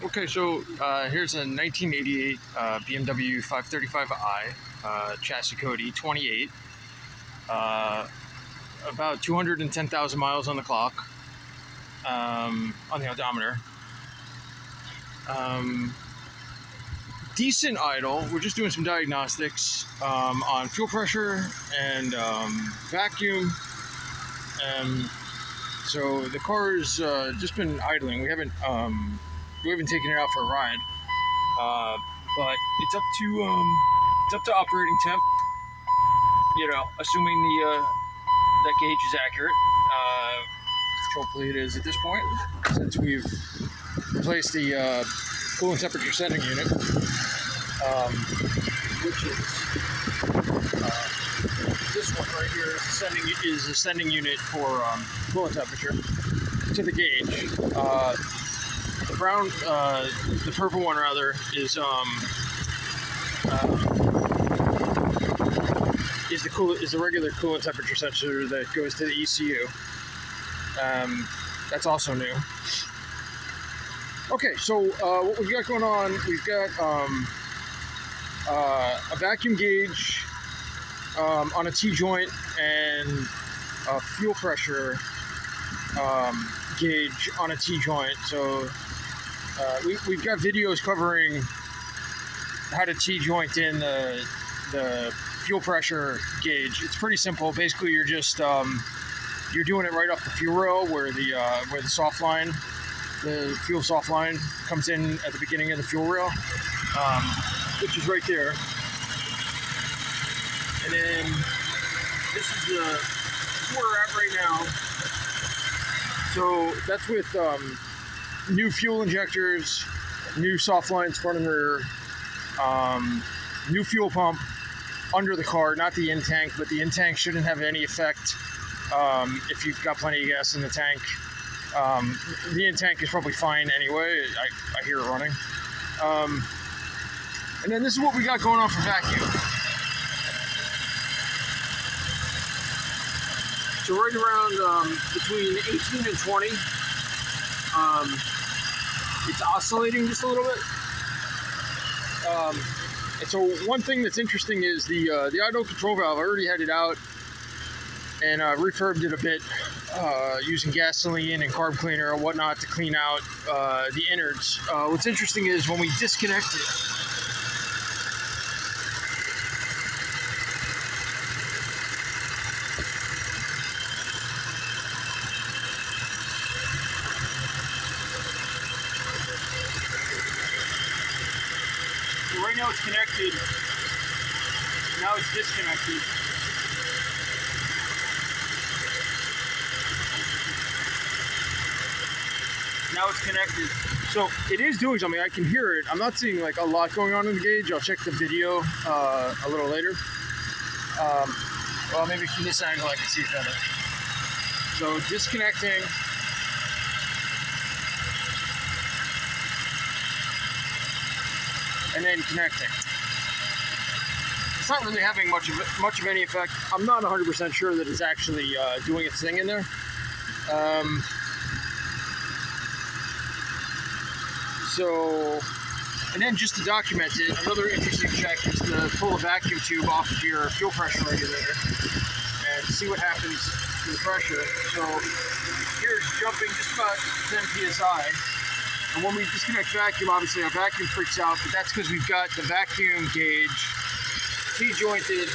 Okay, so here's a 1988 BMW 535i chassis code E28, about 210,000 miles on the clock, on the odometer. Decent idle. We're just doing some diagnostics on fuel pressure and vacuum. So the car's just been idling. We haven't taken it out for a ride, but it's up to operating temp. You know, assuming that gauge is accurate, which hopefully it is at this point, since we've replaced the coolant temperature setting unit, which is this one right here is a sending unit for coolant temperature to the gauge. The purple one rather is the regular coolant temperature sensor that goes to the ECU. That's also new. Okay, so what we've got going on, we've got a vacuum gauge on a T-joint and a fuel pressure gauge on a T-joint. So we've got videos covering how to T-joint in the fuel pressure gauge. It's pretty simple. Basically, you're just you're doing it right off the fuel rail where the soft line, the fuel soft line, comes in at the beginning of the fuel rail, which is right there. And then this is where we're at right now. So that's with new fuel injectors, new soft lines front and rear, new fuel pump under the car, not the in-tank, but the in-tank shouldn't have any effect if you've got plenty of gas in the tank. The in-tank is probably fine anyway. I hear it running. And then this is what we got going on for vacuum. So right around between 18 and 20, it's oscillating just a little bit. And so one thing that's interesting is the idle control valve. I already had it out and refurbed it a bit using gasoline and carb cleaner and whatnot to clean out the innards. What's interesting is when we disconnect it, so right now it's connected, now it's disconnected. Now it's connected. So it is doing something. I can hear it. I'm not seeing like a lot going on in the gauge. I'll check the video a little later. Well, maybe from this angle I can see it better. So disconnecting. And then connecting. It's not really having much of any effect. I'm not 100% sure that it's actually doing its thing in there. So, and then just to document it, another interesting check is to pull a vacuum tube off of your fuel pressure regulator and see what happens to the pressure. So here's jumping just about 10 psi. And when we disconnect vacuum, obviously our vacuum freaks out, but that's because we've got the vacuum gauge T-jointed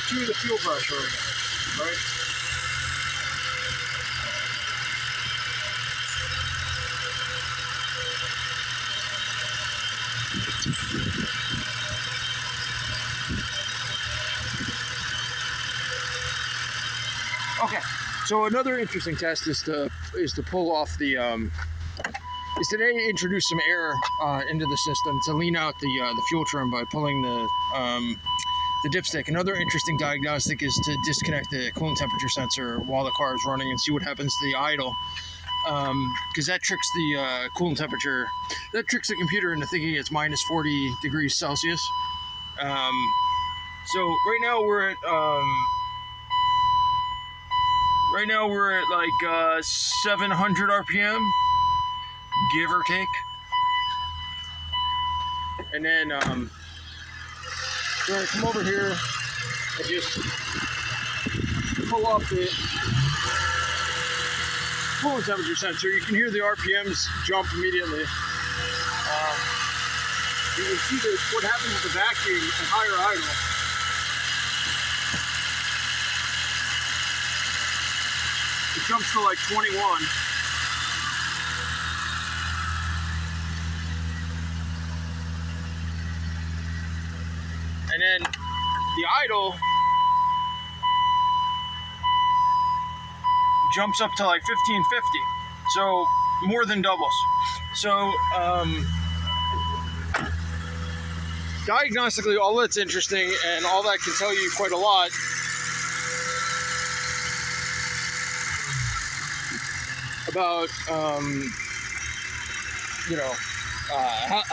to the fuel pressure regulator, right? Okay, so another interesting test is to pull off the is today introduce some air into the system to lean out the fuel trim by pulling the dipstick. Another interesting diagnostic is to disconnect the coolant temperature sensor while the car is running and see what happens to the idle, because that tricks the coolant temperature. That tricks the computer into thinking it's minus 40 degrees Celsius. So right now we're at like 700 RPM. give or take. And then we're gonna come over here and just pull off the coolant temperature sensor. You can hear the RPMs jump immediately. You can see that what happens with the vacuum at higher idle. It jumps to like 21. And then the idle jumps up to like 1550. So more than doubles. So diagnostically, all that's interesting and all that can tell you quite a lot about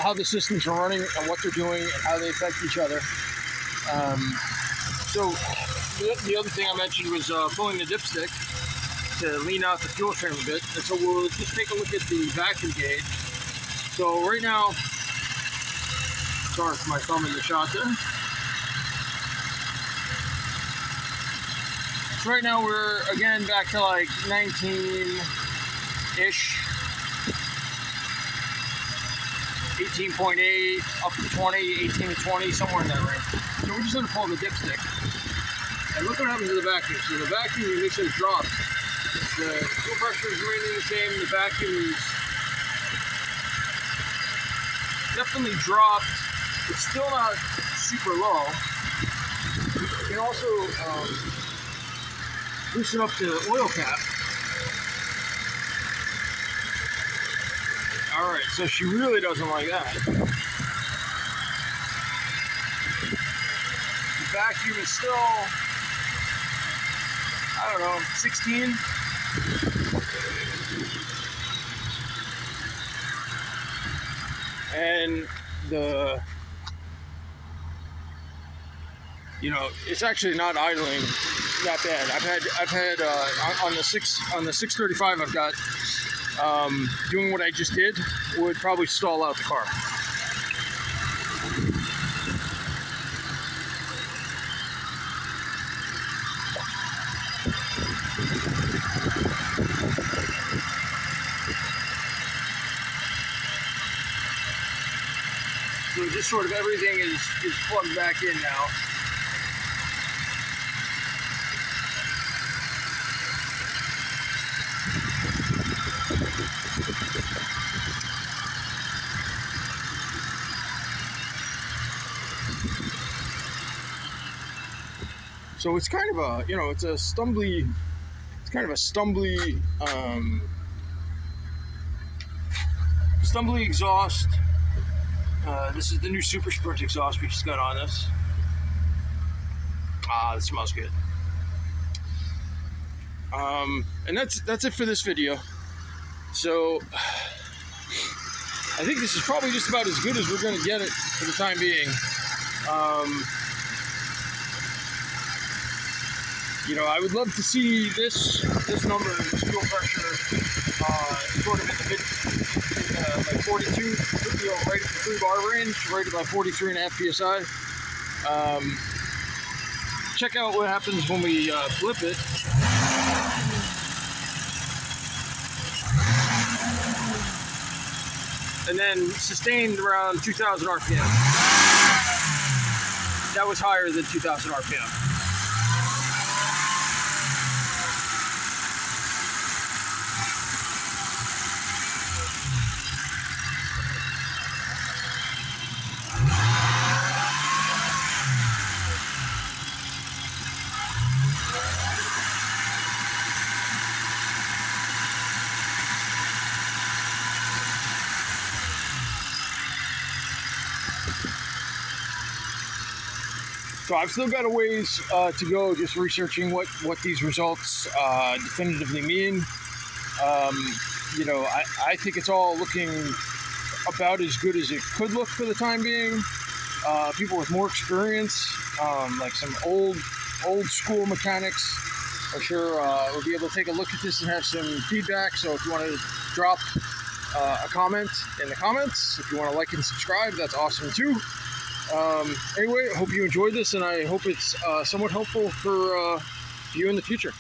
how the systems are running and what they're doing and how they affect each other. So the other thing I mentioned was pulling the dipstick to lean out the fuel stream a bit. And so we'll just take a look at the vacuum gauge. So right now, sorry for my thumb in the shot there. So right now we're again back to like 19-ish. 18.8 up to 20, 18 to 20, somewhere in that range. So we're just going to pull the dipstick. And look what happens to the vacuum. So the vacuum emissions drop. The fuel pressure is remaining the same. The vacuum is definitely dropped. It's still not super low. You can also loosen up the oil cap. Alright, so she really doesn't like that. The vacuum is still, I don't know, 16. And it's actually not idling that bad. I've had on the 635 I've got doing what I just did would probably stall out the car. So just sort of everything is plugged back in now. So it's kind of a, it's a stumbly, stumbly exhaust. This is the new Super Sprint exhaust we just got on this. It smells good. And that's it for this video. So I think this is probably just about as good as we're going to get it for the time being. I would love to see this number, this fuel pressure, sort of in the mid, like 42, right at the 3-bar range, right at about 43.5 psi. Check out what happens when we flip it. And then sustained around 2,000 RPM. That was higher than 2,000 RPM. So I've still got a ways to go just researching what these results definitively mean. I think it's all looking about as good as it could look for the time being. People with more experience, like some old school mechanics, are sure will be able to take a look at this and have some feedback. So if you want to drop a comment in the comments. If you want to like and subscribe, that's awesome too. Anyway, I hope you enjoyed this, and I hope it's somewhat helpful for you in the future.